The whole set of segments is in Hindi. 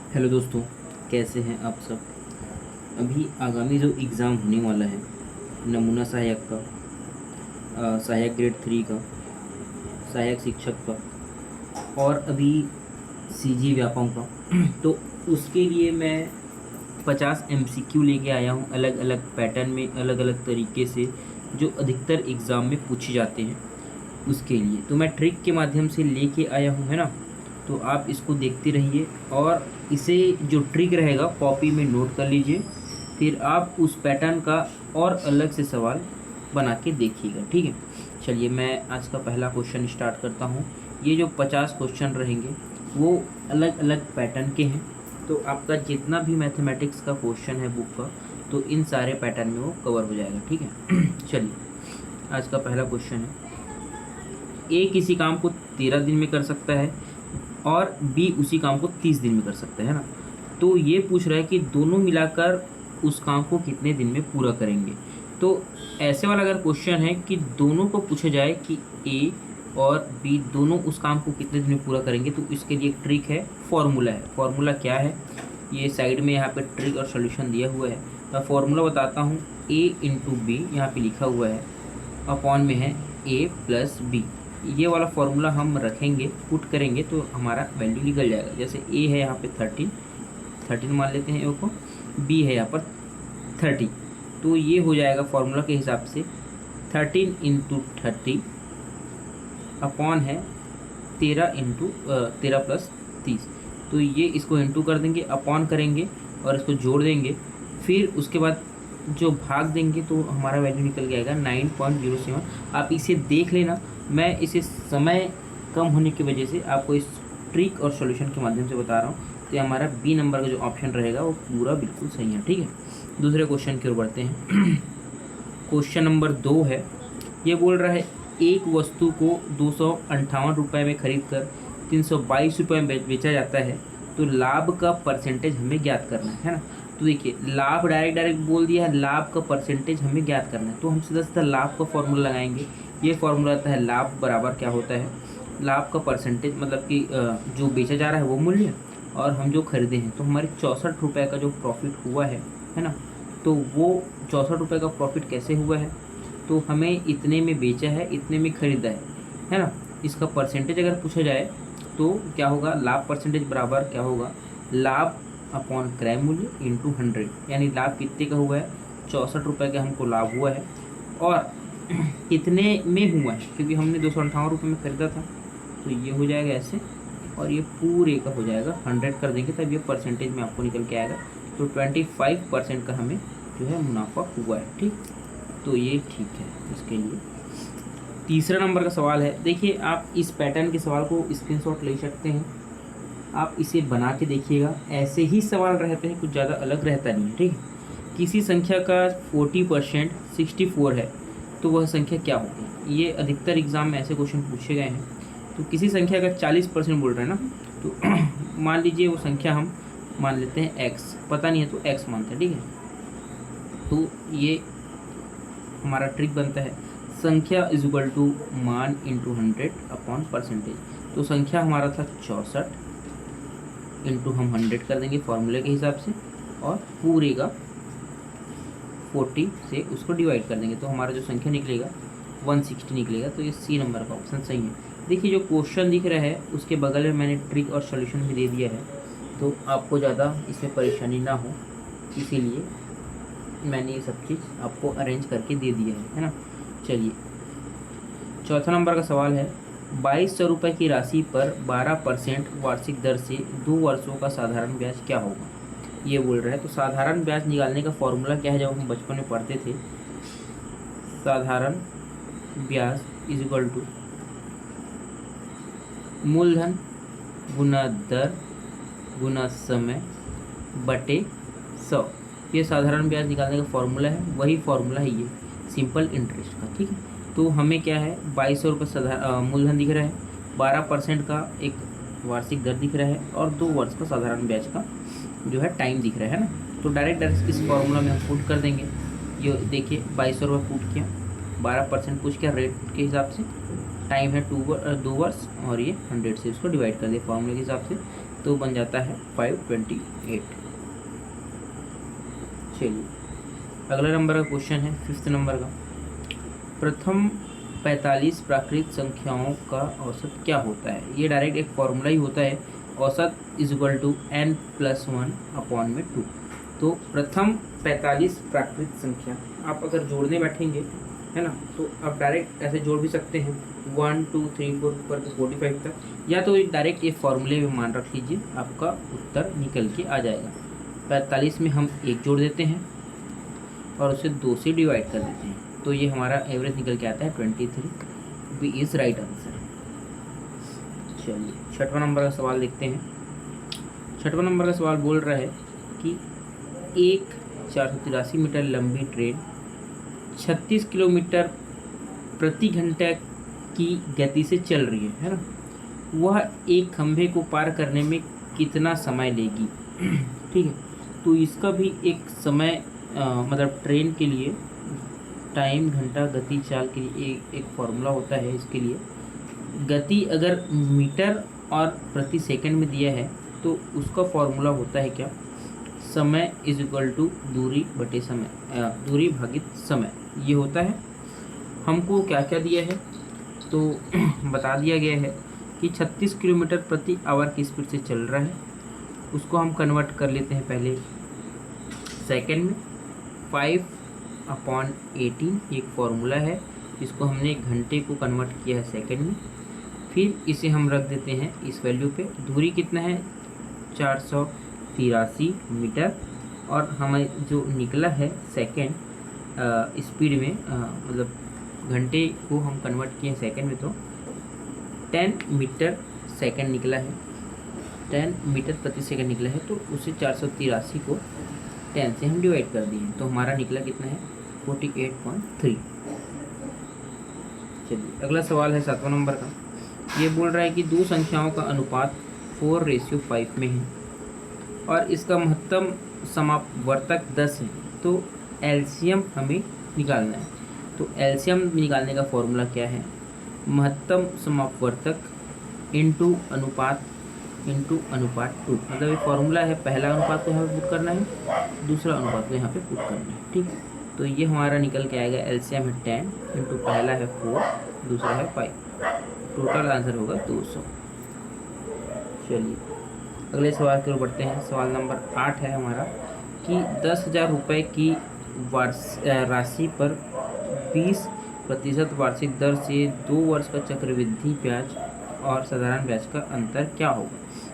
हेलो दोस्तों, कैसे हैं आप सब। अभी आगामी जो एग्ज़ाम होने वाला है, नमूना सहायक का, सहायक ग्रेड 3 का, सहायक शिक्षक का, और अभी सीजी व्यापम का तो उसके लिए मैं 50 एमसीक्यू लेके आया हूँ, अलग अलग पैटर्न में, अलग अलग तरीके से, जो अधिकतर एग्ज़ाम में पूछे जाते हैं। उसके लिए तो मैं ट्रिक के माध्यम से लेके आया हूँ, है ना। तो आप इसको देखते रहिए और इसे जो ट्रिक रहेगा कॉपी में नोट कर लीजिए। फिर आप उस पैटर्न का और अलग से सवाल बना के देखिएगा, ठीक है। चलिए मैं आज का पहला क्वेश्चन स्टार्ट करता हूँ। ये जो 50 क्वेश्चन रहेंगे वो अलग अलग पैटर्न के हैं। तो आपका जितना भी मैथमेटिक्स का क्वेश्चन है बुक का, तो इन सारे पैटर्न में वो कवर हो जाएगा, ठीक है। चलिए आज का पहला क्वेश्चन है। ए किसी काम को 13 दिन में कर सकता है और बी उसी काम को 30 दिन में कर सकता है ना। तो ये पूछ रहा है कि दोनों मिलाकर उस काम को कितने दिन में पूरा करेंगे। तो ऐसे वाला अगर क्वेश्चन है कि दोनों को पूछा जाए कि ए और बी दोनों उस काम को कितने दिन में पूरा करेंगे, तो इसके लिए एक ट्रिक है, फॉर्मूला है। फॉर्मूला क्या है, ये साइड में यहाँ पे ट्रिक और सॉल्यूशन दिया हुआ है। मैं फॉर्मूला बताता हूँ। ए इंटू बी यहाँ पे लिखा हुआ है, अपॉन में है ए प्लस बी। ये वाला फॉर्मूला हम रखेंगे, पुट करेंगे तो हमारा वैल्यू निकल जाएगा। जैसे ए है यहाँ पे 13 मान लेते हैं ए को, बी है यहाँ पर 30। तो ये हो जाएगा फॉर्मूला के हिसाब से 13 इंटू 30 अपॉन है 13 प्लस 30। तो ये इसको इंटू कर देंगे, अपॉन करेंगे और इसको जोड़ देंगे। फिर उसके बाद जो भाग देंगे तो हमारा वैल्यू निकल जाएगा 9.07। आप इसे देख लेना। मैं इसे समय कम होने की वजह से आपको इस ट्रिक और सॉल्यूशन के माध्यम से बता रहा हूँ। तो ये हमारा बी नंबर का जो ऑप्शन रहेगा वो पूरा बिल्कुल सही है, ठीक है। दूसरे क्वेश्चन की ओर बढ़ते हैं। क्वेश्चन नंबर 2 है। ये बोल रहा है एक वस्तु को 258 रुपये में खरीद कर 322 रुपये में बेचा जाता है, तो लाभ का परसेंटेज हमें ज्ञात करना है ना। तो देखिए लाभ डायरेक्ट बोल दिया है, लाभ का परसेंटेज हमें ज्ञात करना है। तो हम सीधा सीधा लाभ का फॉर्मूला लगाएंगे। ये फॉर्मूला आता है लाभ बराबर क्या होता है, लाभ का परसेंटेज मतलब कि जो बेचा जा रहा है वो मूल्य और हम जो खरीदे हैं। तो हमारे 64 रुपये का जो प्रॉफिट हुआ है ना। तो वो 64 रुपये का प्रॉफिट कैसे हुआ है, तो हमें इतने में बेचा है, इतने में खरीदा है ना। इसका परसेंटेज अगर पूछा जाए तो क्या होगा, लाभ परसेंटेज बराबर क्या होगा, लाभ अपॉन क्रय मूल्य इंटू 100। यानी लाभ कितने का हुआ है, 64 रुपये का हमको लाभ हुआ है और कितने में हुआ है, क्योंकि हमने 258 रुपये में खरीदा था। तो ये हो जाएगा ऐसे और ये पूरे का हो जाएगा 100 कर देंगे, तब ये परसेंटेज में आपको निकल के आएगा। तो 25% का हमें जो है मुनाफा हुआ है, ठीक। तो ये ठीक है इसके लिए। तीसरा नंबर का सवाल है। देखिए आप इस पैटर्न के सवाल को स्क्रीनशॉट ले सकते हैं, आप इसे बना के देखिएगा। ऐसे ही सवाल रहते हैं, कुछ ज़्यादा अलग रहता नहीं है, ठीक है। किसी संख्या का 40% 64 है, तो वह संख्या क्या होगी। ये अधिकतर एग्जाम में ऐसे क्वेश्चन पूछे गए हैं। तो किसी संख्या का 40% बोल रहे हैं ना, तो मान लीजिए वो संख्या हम मान लेते हैं एक्स, पता नहीं है तो एक्स मानते हैं, ठीक है। तो ये हमारा ट्रिक बनता है, संख्या इज इक्वल टू मान इंटू 100 अपॉन परसेंटेज। तो संख्या हमारा था 64 इंटू हम 100 कर देंगे फॉर्मूले के हिसाब से, और पूरे का 40 से उसको डिवाइड कर देंगे। तो हमारा जो संख्या निकलेगा 160 निकलेगा। तो ये सी नंबर का ऑप्शन सही है। देखिए जो क्वेश्चन दिख रहा है उसके बगल में मैंने ट्रिक और सॉल्यूशन भी दे दिया है, तो आपको ज़्यादा इसमें परेशानी ना हो, इसीलिए मैंने ये सब चीज़ आपको अरेंज करके दे दिया है ना। चलिए चौथा नंबर का सवाल है। 2200 रुपये की राशि पर 12% वार्षिक दर से 2 वर्षों का साधारण ब्याज क्या होगा, ये बोल रहा है। तो साधारण ब्याज निकालने का फॉर्मूला क्या है, जब हम बचपन में पढ़ते थे, साधारण ब्याज इज इक्वल टू मूलधन गुना दर गुना समय बटे 100। ये साधारण ब्याज निकालने का फॉर्मूला है, वही फॉर्मूला है ये सिंपल इंटरेस्ट का, ठीक है। तो हमें क्या है, 2200 रुपये मूलधन दिख रहा है, 12% का एक वार्षिक दर दिख रहा है और 2 वर्ष का साधारण ब्याज का जो है टाइम दिख रहा है ना। तो डायरेक्ट इस फॉर्मूला में हम पुट कर देंगे। ये देखिए 2200 रुपये पुट किया, 12% पुट किया रेट के हिसाब से, टाइम है 2 वर्ष और ये 100 से इसको डिवाइड कर दिया फॉर्मूले के हिसाब से। तो बन जाता है 528। चलिए अगला नंबर का क्वेश्चन है 5th नंबर का। प्रथम 45 प्राकृत संख्याओं का औसत क्या होता है? ये डायरेक्ट एक फॉर्मूला ही होता है, औसत इज इक्वल टू n+1/2। तो प्रथम 45 प्राकृत संख्या आप अगर जोड़ने बैठेंगे, है ना, तो आप डायरेक्ट ऐसे जोड़ भी सकते हैं 1 2 3 4 करके 45 तक, या तो डायरेक्ट ये फॉर्मूले में मान रख लीजिए, आपका उत्तर निकल के आ जाएगा। 45 में हम 1 जोड़ देते हैं और उसे 2 से डिवाइड कर देते हैं, तो ये हमारा एवरेज निकल के आता है 23। B is right answer. चलिए 6वां नंबर का सवाल देखते हैं। 6वां नंबर का सवाल बोल रहा है कि एक 483 मीटर लंबी ट्रेन 36 किलोमीटर प्रति घंटा की गति से चल रही है ना, वह एक खंभे को पार करने में कितना समय लेगी? ठीक है, तो इसका भी एक समय मतलब ट्रेन के लिए टाइम, घंटा, गति, चाल के लिए एक फॉर्मूला होता है। इसके लिए गति अगर मीटर और प्रति सेकंड में दिया है तो उसका फॉर्मूला होता है क्या? समय इज इक्वल टू दूरी बटे समय, दूरी भागित समय, ये होता है। हमको क्या क्या दिया है तो बता दिया गया है कि 36 किलोमीटर प्रति आवर की स्पीड से चल रहा है, उसको हम कन्वर्ट कर लेते हैं पहले सेकंड में। 5/18 एक फॉर्मूला है, इसको हमने घंटे को कन्वर्ट किया है सेकंड में। फिर इसे हम रख देते हैं इस वैल्यू पे। दूरी कितना है? 483 मीटर, और हमें जो निकला है सेकंड स्पीड में, मतलब घंटे को हम कन्वर्ट किए हैं सेकंड में, तो 10 मीटर सेकंड निकला है, 10 मीटर प्रति सेकंड निकला है। तो उसे 483 को 10 से हम डिवाइड कर दिए, तो हमारा निकला कितना है? 48.3। चलिए अगला सवाल है 7वां नंबर का। ये बोल रहा है कि दो संख्याओं का अनुपात 4:5 में है और इसका महत्तम समापवर्तक 10 है, तो एलसीएम हमें निकालना है। तो एलसीएम निकालने का फॉर्मूला क्या है? महत्तम समापवर्तक इंटू अनुपात 2, मतलब ये फॉर्मूला है। पहला अनुपात को यहाँ पे पुट करना है, दूसरा अनुपात को यहाँ पे पुट करना है, ठीक। तो ये हमारा निकल के आएगा, एलसीएम है 10 इंटू पहला है 4, दूसरा है 5, टोटल आंसर होगा 200। चलिए अगले सवाल की ओर बढ़ते हैं। सवाल नंबर 8 है हमारा कि 10,000 रुपये की राशि पर 20% वार्षिक दर से 2 वर्ष का चक्रवृद्धि ब्याज और साधारण ब्याज का अंतर क्या होगा?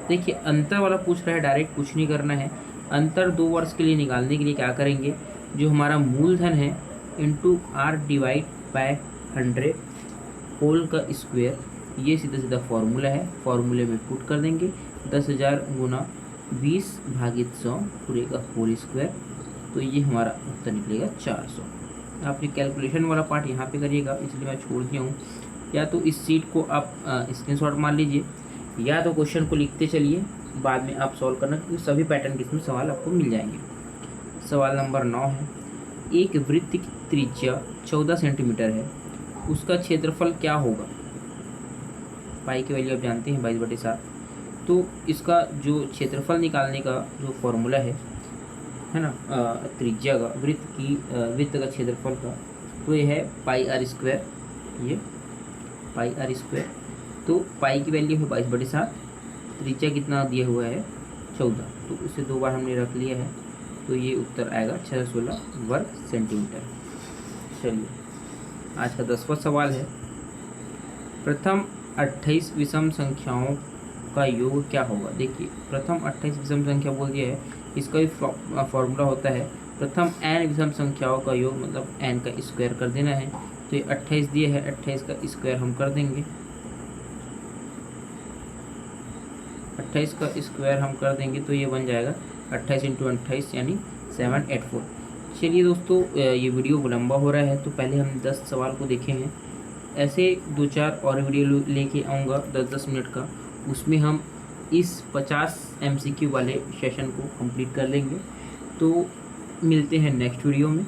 देखिए अंतर वाला पूछ रहा है, डायरेक्ट कुछ नहीं करना है। अंतर 2 वर्ष के लिए निकालने के लिए क्या करेंगे? जो हमारा मूलधन है into r divide by 100 whole का स्क्वायर, ये सीधा सीधा फॉर्मूला है, फॉर्मूले में पुट कर देंगे। 10,000 गुना 20/100 पूरे का होल स्क्वायर, तो ये हमारा उत्तर निकलेगा 400। आप ये कैलकुलेशन वाला पार्ट यहाँ पे करिएगा, इसलिए मैं छोड़ दिया हूँ। या तो इस सीट को आप स्क्रीनशॉट मार लीजिए, या तो क्वेश्चन को लिखते चलिए, बाद में आप सॉल्व करना, क्योंकि सभी पैटर्न के इसमें सवाल आपको मिल जाएंगे। सवाल नंबर 9 है, एक वृत्त की त्रिज्या 14 सेंटीमीटर है, उसका क्षेत्रफल क्या होगा? पाई की वैल्यू आप जानते हैं 22/7। तो इसका जो क्षेत्रफल निकालने का जो फॉर्मूला है ना, त्रिज्या का, वृत्त का क्षेत्रफल का, तो ये है πr²। ये πr², तो पाई की वैल्यू है 22/7, त्रिज्या कितना दिया हुआ है 14, तो उसे 2 बार हमने रख लिया है, तो ये उत्तर आएगा 616 वर्ग सेंटीमीटर। चलिए आज का 10वां सवाल है, प्रथम 28 विषम संख्याओं का योग क्या होगा? देखिए प्रथम 28 विषम संख्या बोल दिया है, इसका भी फॉर्मूला होता है प्रथम n विषम संख्याओं का योग, मतलब n का स्क्वायर कर देना है। तो ये 28 दिया है, 28 का स्क्वायर हम कर देंगे, 28 का स्क्वायर हम कर देंगे, तो ये बन जाएगा 28 × 28 यानी 784। चलिए दोस्तों ये वीडियो लंबा हो रहा है, तो पहले हम 10 सवाल को देखे हैं। ऐसे 2-4 और वीडियो लेके आऊँगा 10-10 मिनट का, उसमें हम इस 50 MCQ वाले सेशन को कंप्लीट कर लेंगे। तो मिलते हैं नेक्स्ट वीडियो में।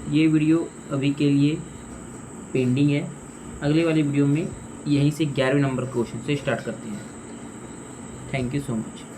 ये वीडियो अभी के लिए पेंडिंग है, अगले वाली वीडियो में यहीं से 11वें नंबर क्वेश्चन से स्टार्ट करते हैं। Thank you so much.